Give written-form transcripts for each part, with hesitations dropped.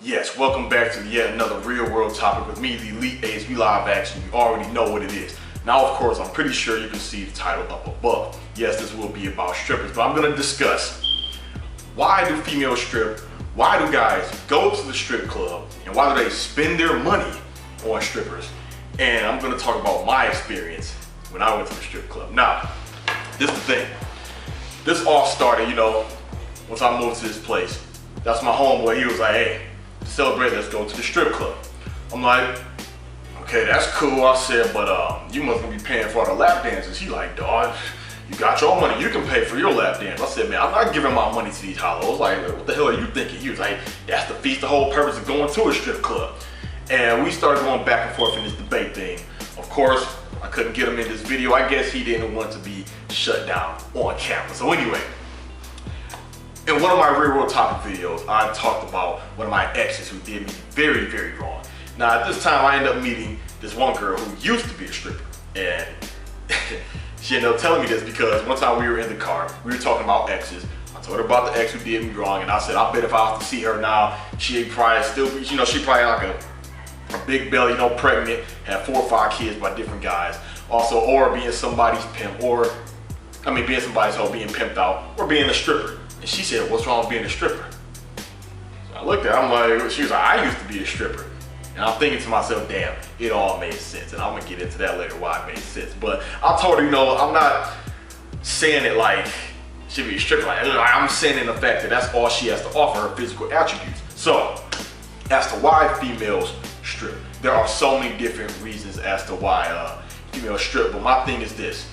Yes, welcome back to yet another real world topic with me, the Elite Ace. We live action. You already know what it is. Now, of course, I'm pretty sure you can see the title up above. Yes, this will be about strippers, but I'm going to discuss why do females strip, why do guys go to the strip club, and why do they spend their money on strippers. And I'm going to talk about my experience when I went to the strip club. Now, this is the thing. This all started, once I moved to this place. That's my homeboy. He was like, hey, to celebrate, let's go to the strip club. I'm like, okay, that's cool. I said, but you must be paying for all the lap dances. He like, dog, you got your money. You can pay for your lap dance. I said, man, I'm not giving my money to these hollows. Like, what the hell are you thinking? He was like, that's the whole purpose of going to a strip club. And we started going back and forth in this debate thing. Of course, I couldn't get him in this video. I guess he didn't want to be shut down on camera. So anyway, in one of my real world topic videos, I talked about one of my exes who did me very, very wrong. Now at this time, I ended up meeting this one girl who used to be a stripper. And she ended up telling me this because one time we were in the car, we were talking about exes. I told her about the ex who did me wrong, and I said, I bet if I was to see her now, she'd probably still be, she probably like a big belly, pregnant, had 4 or 5 kids by different guys. Also, or being somebody's pimp, being somebody's hoe, being pimped out, or being a stripper. And she said, what's wrong with being a stripper? So I looked at her, I'm like, she was like, I used to be a stripper. And I'm thinking to myself, damn, it all made sense. And I'm gonna get into that later, why it made sense. But I told her, I'm not saying it like she be a stripper. Like, I'm saying in the fact that that's all she has to offer, her physical attributes. So, as to why females strip, there are so many different reasons as to why females strip. But my thing is this,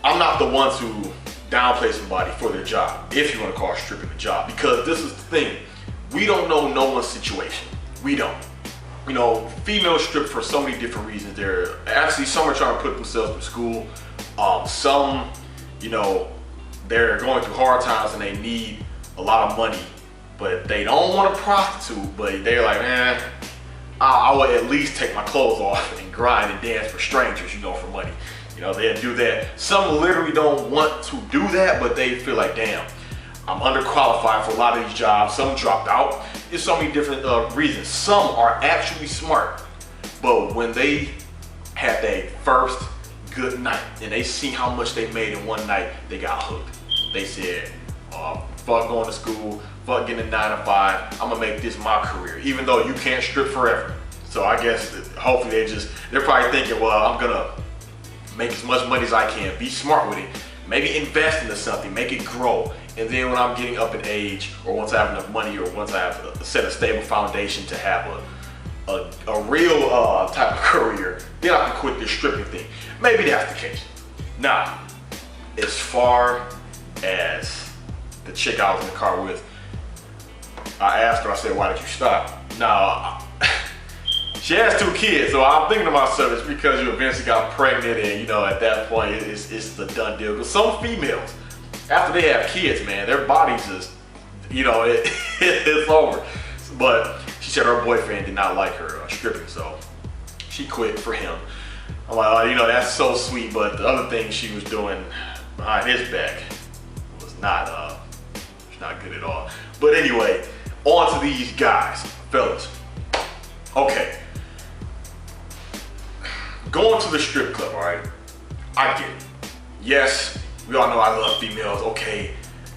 I'm not the one to downplay somebody for their job, if you want to call stripping a job, because this is the thing, we don't know no one's situation. We don't. Females strip for so many different reasons. Some are trying to put themselves through school. Some, they're going through hard times and they need a lot of money, but they don't want to prostitute, but they're like, man, I would at least take my clothes off and grind and dance for strangers, for money. They'll do that. Some literally don't want to do that, but they feel like, damn, I'm underqualified for a lot of these jobs. Some dropped out. There's so many different reasons. Some are actually smart, but when they had their first good night and they see how much they made in one night, they got hooked. They said, fuck going to school, fuck getting a 9 to 5, I'm gonna make this my career, even though you can't strip forever. So I guess hopefully they're probably thinking, well, I'm gonna make as much money as I can, be smart with it, maybe invest into something, make it grow. And then when I'm getting up in age, or once I have enough money, or once I have set a stable foundation to have a real type of career, then I can quit this stripping thing. Maybe that's the case. Now, as far as the chick I was in the car with, I asked her, I said, why did you stop? Now, she has 2 kids, so I'm thinking to myself, it's because you eventually got pregnant and, at that point, it's the done deal. Because some females, after they have kids, man, their bodies just, it's over. But she said her boyfriend did not like her stripping, so she quit for him. I'm like, that's so sweet, but the other thing she was doing behind his back was not good at all. But anyway, on to these guys, fellas. Okay. Going to the strip club, all right? I get it. Yes, we all know I love females. Okay,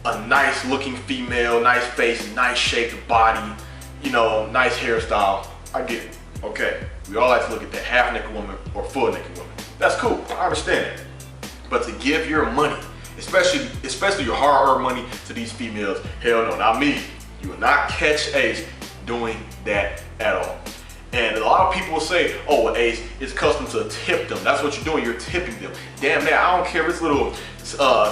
a nice looking female, nice face, nice shaped body, nice hairstyle. I get it. Okay, we all like to look at that half naked woman or full naked woman. That's cool. I understand that. But to give your money, especially your hard-earned money to these females, hell no, not me. You will not catch Ace doing that at all. And a lot of people will say, oh, well, Ace, it's custom to tip them. That's what you're doing, you're tipping them. Damn that, I don't care if it's a little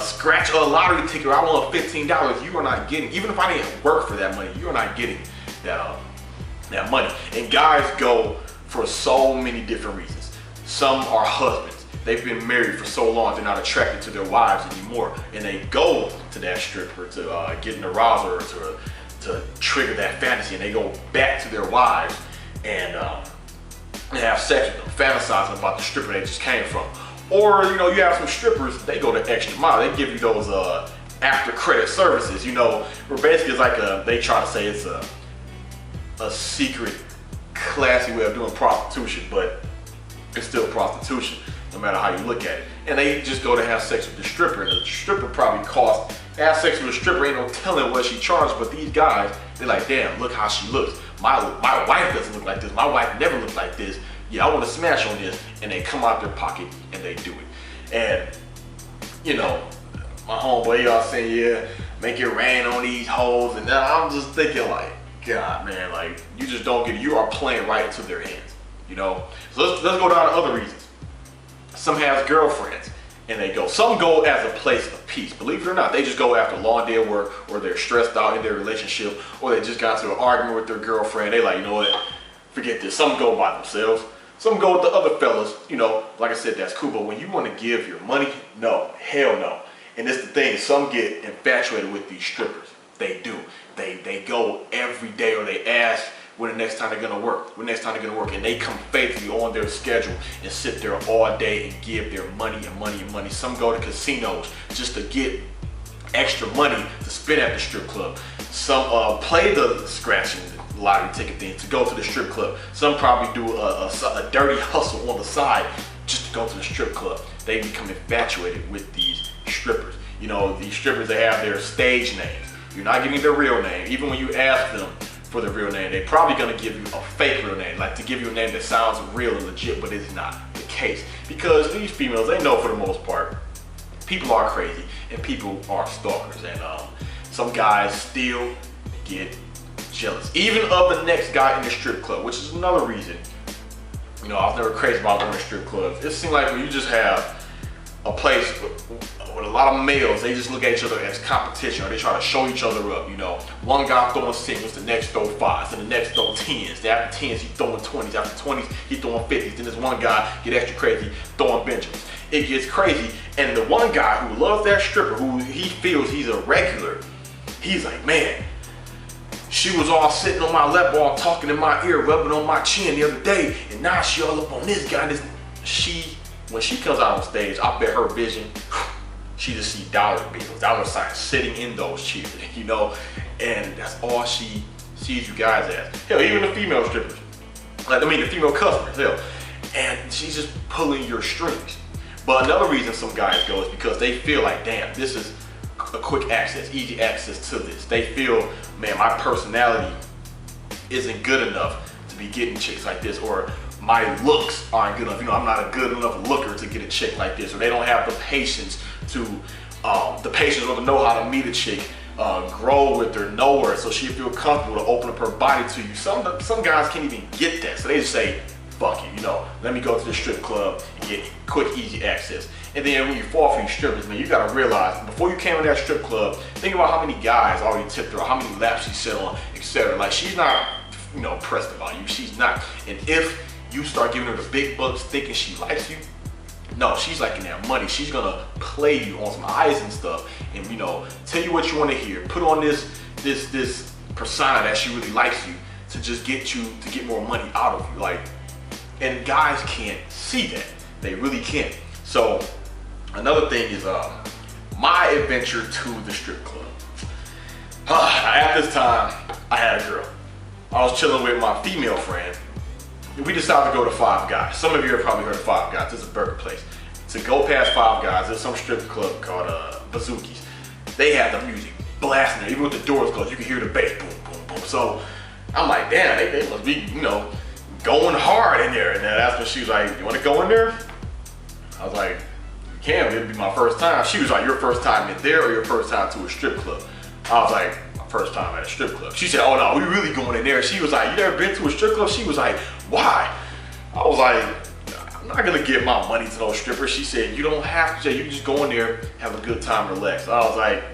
scratch a lottery ticket, I want $15, you are not getting, even if I didn't work for that money, you are not getting that money. And guys go for so many different reasons. Some are husbands. They've been married for so long, they're not attracted to their wives anymore. And they go to that stripper to get an arousal or to trigger that fantasy, and they go back to their wives and have sex with them, fantasizing about the stripper they just came from. Or, you have some strippers, they go the extra mile. They give you those after credit services, where basically it's like they try to say it's a a secret, classy way of doing prostitution, but it's still prostitution, no matter how you look at it. And they just go to have sex with the stripper, and the stripper probably costs, have sex with a stripper, ain't no telling what she charged, but these guys, they're like, damn, look how she looks. My wife doesn't look like this. My wife never looked like this. Yeah, I want to smash on this. And they come out their pocket and they do it. And, you know, my homeboy, y'all saying, yeah, make it rain on these hoes. And then I'm just thinking like, God, man, like, you just don't get it. You are playing right into their hands, you know? So let's go down to other reasons. Some have girlfriends and they go. Some go as a place of peace. Believe it or not, they just go after a long day of work, or they're stressed out in their relationship, or they just got into an argument with their girlfriend. They like, you know what, forget this. Some go by themselves. Some go with the other fellas. You know, like I said, that's cool. But when you want to give your money, no, hell no. And it's the thing, some get infatuated with these strippers. They do. They go every day, or they ask when the next time they're gonna work, and they come faithfully on their schedule and sit there all day and give their money and money and money. Some go to casinos just to get extra money to spend at the strip club. Some play the scratching lottery ticket thing to go to the strip club. Some probably do a dirty hustle on the side just to go to the strip club. They become infatuated with these strippers. You know, these strippers, they have their stage names. You're not getting their real name. Even when you ask them for the real name, they're probably gonna give you a fake real name, like to give you a name that sounds real and legit, but it's not the case. Because these females, they know for the most part, people are crazy and people are stalkers, and some guys still get jealous, even of the next guy in the strip club, which is another reason. You know, I was never crazy about going to strip clubs. It seems like when you just have a place with a lot of males, they just look at each other as competition, or they try to show each other up, you know. One guy throwing singles, the next throw fives, and the next throw tens. Then after tens, he's throwing 20s. After 20s, he's throwing 50s. Then there's one guy get extra crazy, throwing Benjamins. It gets crazy, and the one guy who loves that stripper, who he feels he's a regular, he's like, man, she was all sitting on my lap, all talking in my ear, rubbing on my chin the other day, and now she all up on this guy. When she comes out on stage, I bet her vision, she just see dollar bills, dollar signs sitting in those chairs, you know, and that's all she sees you guys as. Hell, even the female strippers, the female customers, hell, and she's just pulling your strings. But another reason some guys go is because they feel like, damn, this is a quick access, easy access to this. They feel, man, my personality isn't good enough to be getting chicks like this, or my looks aren't good enough. You know, I'm not a good enough looker to get a chick like this, or they don't have the patience to, or to know how to meet a chick, grow with her, know her, so she feel comfortable to open up her body to you. Some guys can't even get that, so they just say, fuck it, you know, let me go to the strip club and get quick, easy access. And then when you fall for these strippers, man, you gotta realize, before you came to that strip club, think about how many guys already tipped her, how many laps she sat on, etc. Like, she's not, you know, pressed about you. She's not. And if you start giving her the big bucks thinking she likes you, no, she's liking that money. She's gonna play you on some eyes and stuff, and, you know, tell you what you want to hear. Put on this persona that she really likes you to just get you to get more money out of you. Like, and guys can't see that. They really can't. So another thing is my adventure to the strip club. At this time, I had a girl. I was chilling with my female friend. We decided to go to Five Guys. Some of you have probably heard of Five Guys. It's a burger place. To go past Five Guys, there's some strip club called Bazooki's. They have the music blasting there. Even with the doors closed, you can hear the bass, boom, boom, boom. So I'm like, damn, they must be, you know, going hard in there. And then that's when she was like, you want to go in there? I was like, you can, it'll be my first time. She was like, your first time in there or your first time to a strip club? I was like, my first time at a strip club. She said, oh no, we really going in there. She was like, you never been to a strip club? She was like, why? I was like, I'm not gonna give my money to those strippers. She said, you don't have to, you can just go in there, have a good time, relax. I was like,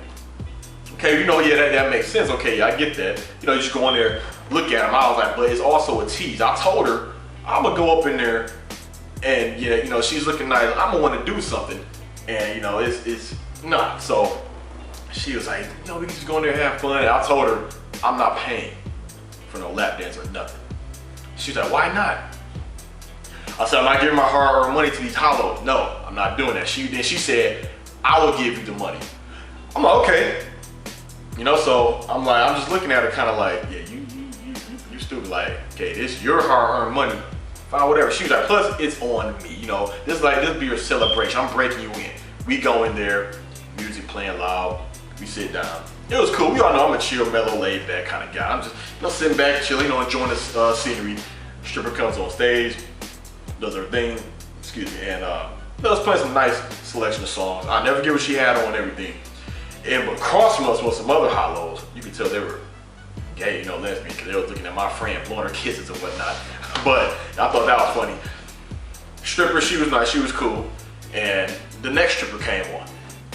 okay, you know, yeah, that makes sense. Okay, yeah, I get that. You know, you just go in there, look at them. I was like, but it's also a tease. I told her, I'm gonna go up in there and, yeah, you know, she's looking nice. I'm gonna wanna do something. And, you know, it's not. So she was like, you know, we can just go in there and have fun. And I told her, I'm not paying for no lap dance or nothing. She's like, why not? I said, I'm not giving my hard-earned money to these hollows. No, I'm not doing that. Then she said, I will give you the money. I'm like, okay. You know, so I'm just looking at her kind of like, yeah, you stupid. Like, okay, this your hard-earned money. Fine, whatever. She was like, plus it's on me. You know, this be your celebration. I'm breaking you in. We go in there, music playing loud. We sit down. It was cool. We all know I'm a chill, mellow, laid back kind of guy. I'm just, sitting back, chilling, enjoying this scenery. Stripper comes on stage, does her thing, excuse me, and does play some nice selection of songs. I never get what she had on and everything. But across from us was some other hollows. You could tell they were gay, lesbian, because they were looking at my friend, blowing her kisses and whatnot. But I thought that was funny. Stripper, she was nice, she was cool. And the next stripper came on.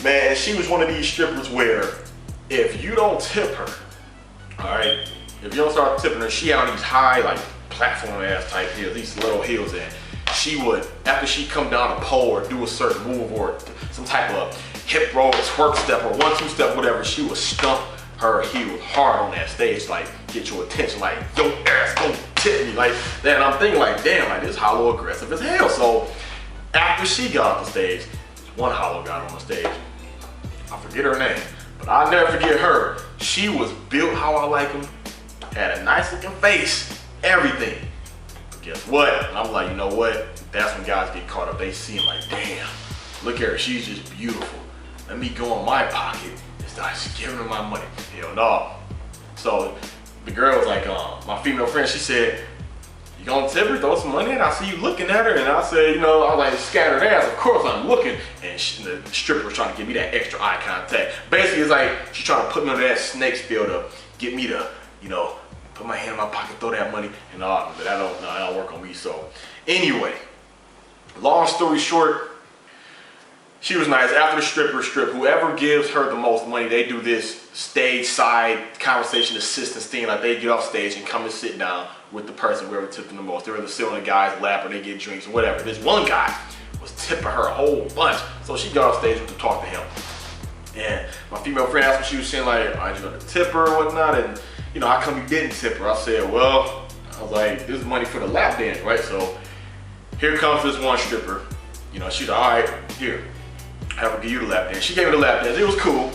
Man, she was one of these strippers where if you don't tip her, all right, if you don't start tipping her, she had on these high, like, platform ass type heels, these little heels, and she would, after she come down a pole or do a certain move or some type of hip roll, twerk step, or 1-2 step, whatever, she would stump her heels hard on that stage, like, get your attention, like, yo ass, don't tip me, like that. And I'm thinking, like, damn, like, this hollow aggressive as hell. So after she got off the stage, one hollow got on the stage. I forget her name, but I'll never forget her. She was built how I like them, had a nice looking face, everything. But guess what? And I'm like, you know what? That's when guys get caught up. They see him like, damn, look at her, she's just beautiful. Let me go in my pocket and start giving her my money. Hell no. So the girl was like, my female friend, she said, you gonna tip her, throw some money in? I see you looking at her, and I said, I was like, scattered ass, of course I'm looking. And the stripper was trying to give me that extra eye contact. Basically, it's like, she's trying to put me under that snake spiel to get me to, put my hand in my pocket, throw that money, and but that don't work on me. So anyway, long story short, she was nice. After the strip, whoever gives her the most money, they do this stage side conversation assistance thing. Like, they get off stage and come and sit down with the person, whoever tipped them the most. They're either sit on the guy's lap or they get drinks or whatever. This one guy was tipping her a whole bunch. So she got off stage to talk to him. And my female friend asked what she was saying, like, are you gonna tip her or whatnot? And how come you didn't tip her? I said, well, I was like, this is money for the lap dance, right? So here comes this one stripper. She's like, all right, here, have her give you the lap dance. She gave me the lap dance. It was cool.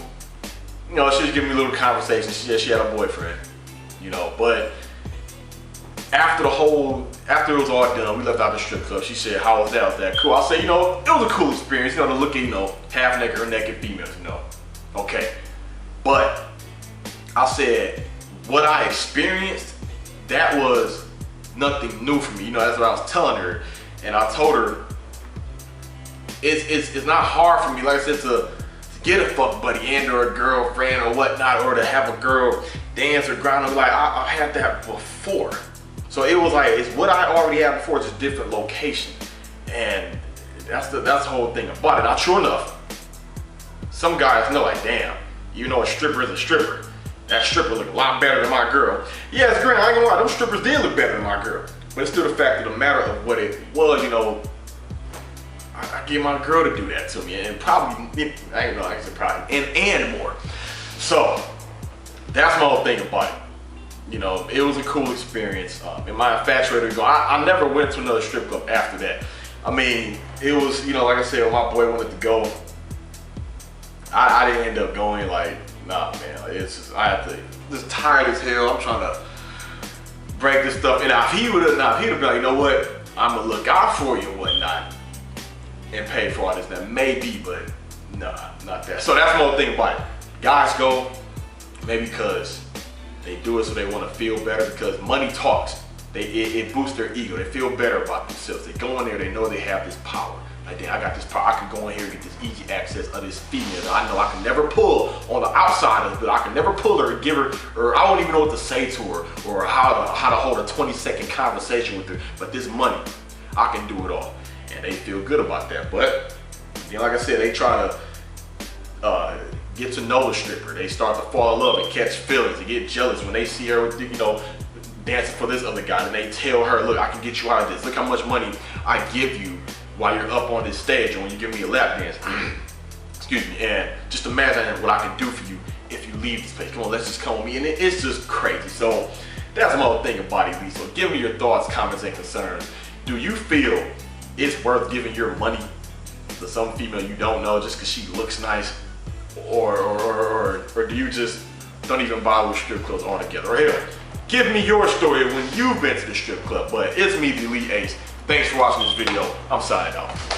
She was giving me a little conversation. She said she had a boyfriend, but after it was all done, we left out the strip club. She said, how was that? Was that cool? I said, it was a cool experience, to look at, half naked or naked females, Okay. But I said, what I experienced, that was nothing new for me. That's what I was telling her. And I told her, it's not hard for me, like I said, to get a fuck buddy and or a girlfriend or whatnot, or to have a girl dance or grind. I'm like, I had that before. So it was like, it's what I already had before, just different location. And that's the whole thing about it. Now, true enough, some guys know, like, damn, a stripper is a stripper. That stripper looked a lot better than my girl. Yeah, it's great, I ain't gonna lie, them strippers did look better than my girl. But it's still the fact of the matter of what it was, I get my girl to do that to me, and probably, I ain't know, I said probably, and more. So, that's my whole thing about it. It was a cool experience. And my infatuated girl, I never went to another strip club after that. I mean, it was, like I said, when my boy wanted to go, I didn't end up going. Like, nah, man, it's just, I have to, just tired as hell. I'm trying to break this stuff. And if he would have been like, you know what, I'm gonna look out for you and whatnot, and pay for all this. Now, maybe, but nah, not that. So that's my whole thing about it. Guys go, maybe because they do it so they want to feel better, because money talks. It boosts their ego. They feel better about themselves. They go in there, they know they have this power. Like, damn, I got this power. I can go in here and get this easy access of this female that I know I can never pull on the outside of it, but I can never pull her or give her, or I won't even know what to say to her, or how to hold a 20-second conversation with her. But this money, I can do it all. And they feel good about that. But, like I said, they try to get to know the stripper. They start to fall in love and catch feelings. They get jealous when they see her with, dancing for this other guy. And they tell her, look, I can get you out of this. Look how much money I give you while you're up on this stage, or when you give me a lap dance. Excuse me. And just imagine what I can do for you if you leave this place. Come on, let's just come with me. And it's just crazy. So that's my whole thing about it, Lee. So give me your thoughts, comments, and concerns. Do you feel it's worth giving your money to some female you don't know just because she looks nice? Or do you just don't even bother with strip clubs altogether? Or hell, Give me your story of when you've been to the strip club. But it's me, the Elite Ace. Thanks for watching this video. I'm signing off.